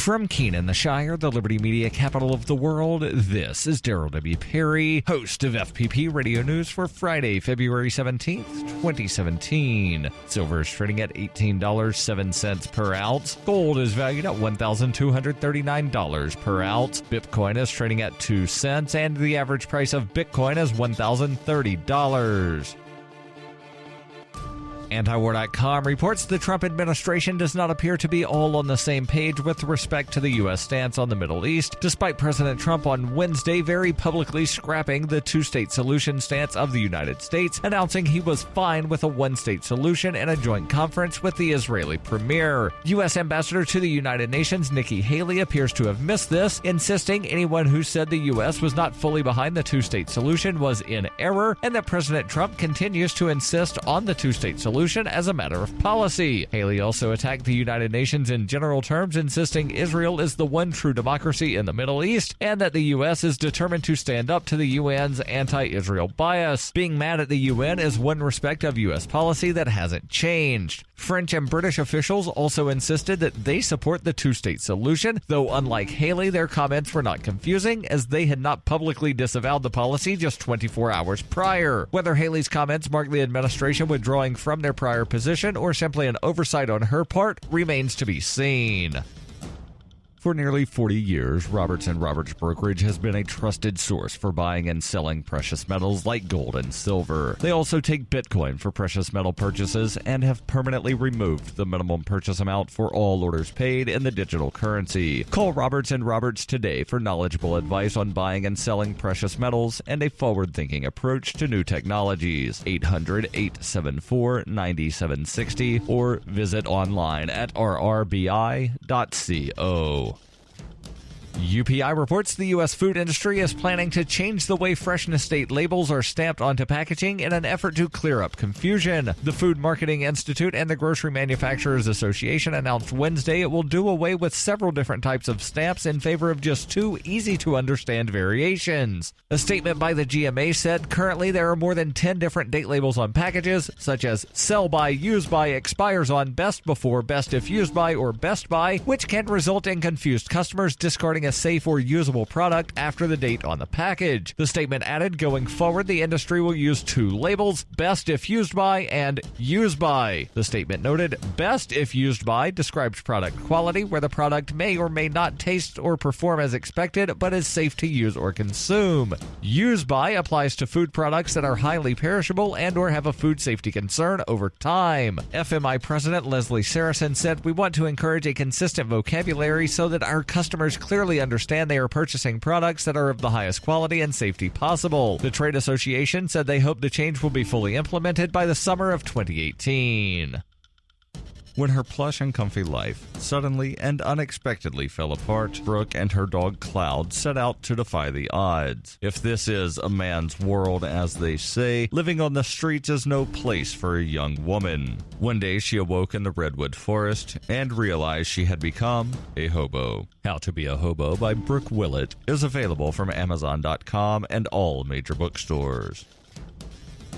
From Keenan, the Shire, the Liberty Media capital of the world, this is Daryl W. Perry, host of FPP Radio News for Friday, February 17th, 2017. Silver is trading at $18.07 per ounce. Gold is valued at $1,239 per ounce. Bitcoin is trading at 2 cents, and the average price of Bitcoin is $1,030. Antiwar.com reports the Trump administration does not appear to be all on the same page with respect to the U.S. stance on the Middle East, despite President Trump on Wednesday very publicly scrapping the two-state solution stance of the United States, announcing he was fine with a one-state solution in a joint conference with the Israeli premier. U.S. Ambassador to the United Nations Nikki Haley appears to have missed this, insisting anyone who said the U.S. was not fully behind the two-state solution was in error, and that President Trump continues to insist on the two-state solution as a matter of policy. Haley also attacked the United Nations in general terms, insisting Israel is the one true democracy in the Middle East and that the U.S. is determined to stand up to the UN's anti-Israel bias. Being mad at the UN is one respect of U.S. policy that hasn't changed. French and British officials also insisted that they support the two-state solution, though unlike Haley, their comments were not confusing, as they had not publicly disavowed the policy just 24 hours prior. Whether Haley's comments mark the administration withdrawing from their prior position or simply an oversight on her part remains to be seen. For nearly 40 years, Roberts & Roberts Brokerage has been a trusted source for buying and selling precious metals like gold and silver. They also take Bitcoin for precious metal purchases and have permanently removed the minimum purchase amount for all orders paid in the digital currency. Call Roberts & Roberts today for knowledgeable advice on buying and selling precious metals and a forward-thinking approach to new technologies. 800-874-9760 or visit online at rrbi.co. UPI reports the U.S. food industry is planning to change the way freshness date labels are stamped onto packaging in an effort to clear up confusion. The Food Marketing Institute and the Grocery Manufacturers Association announced Wednesday it will do away with several different types of stamps in favor of just 2 easy-to-understand variations. A statement by the GMA said currently there are more than 10 different date labels on packages, such as sell by, use by, expires on, best before, best if used by, or best by, which can result in confused customers discarding a safe or usable product after the date on the package. The statement added, going forward, the industry will use 2 labels, best if used by and use by. The statement noted, best if used by describes product quality, where the product may or may not taste or perform as expected, but is safe to use or consume. Use by applies to food products that are highly perishable and or have a food safety concern over time. FMI President Leslie Saracen said, "We want to encourage a consistent vocabulary so that our customers clearly understand they are purchasing products that are of the highest quality and safety possible." The trade association said they hope the change will be fully implemented by the summer of 2018. When her plush and comfy life suddenly and unexpectedly fell apart, Brooke and her dog Cloud set out to defy the odds. If this is a man's world, as they say, living on the streets is no place for a young woman. One day she awoke in the redwood forest and realized she had become a hobo. How to Be a Hobo by Brooke Willett is available from Amazon.com and all major bookstores.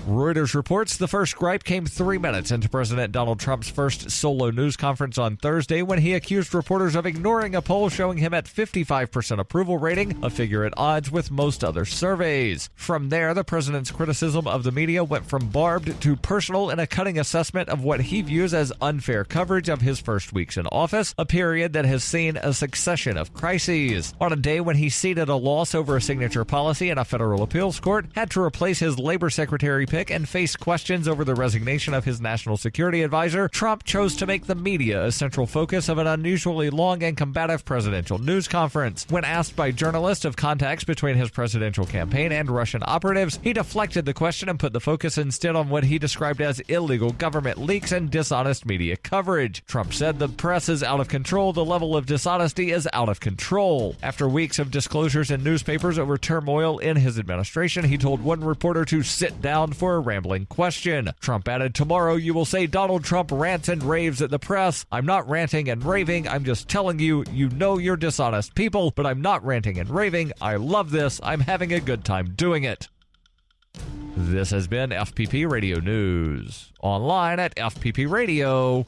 Reuters reports the first gripe came 3 minutes into President Donald Trump's first solo news conference on Thursday when he accused reporters of ignoring a poll showing him at 55% approval rating, a figure at odds with most other surveys. From there, the president's criticism of the media went from barbed to personal in a cutting assessment of what he views as unfair coverage of his first weeks in office, a period that has seen a succession of crises. On a day when he ceded a loss over a signature policy in a federal appeals court, had to replace his labor secretary pick, and faced questions over the resignation of his national security advisor, Trump chose to make the media a central focus of an unusually long and combative presidential news conference. When asked by journalists of contacts between his presidential campaign and Russian operatives, he deflected the question and put the focus instead on what he described as illegal government leaks and dishonest media coverage. Trump said the press is out of control, the level of dishonesty is out of control. After weeks of disclosures in newspapers over turmoil in his administration, he told one reporter to sit down for a rambling question. Trump added, "Tomorrow you will say Donald Trump rants and raves at the press. I'm not ranting and raving. I'm just telling you, you know you're dishonest people, but I'm not ranting and raving. I love this. I'm having a good time doing it." This has been FPP Radio News. Online at fppradio.com.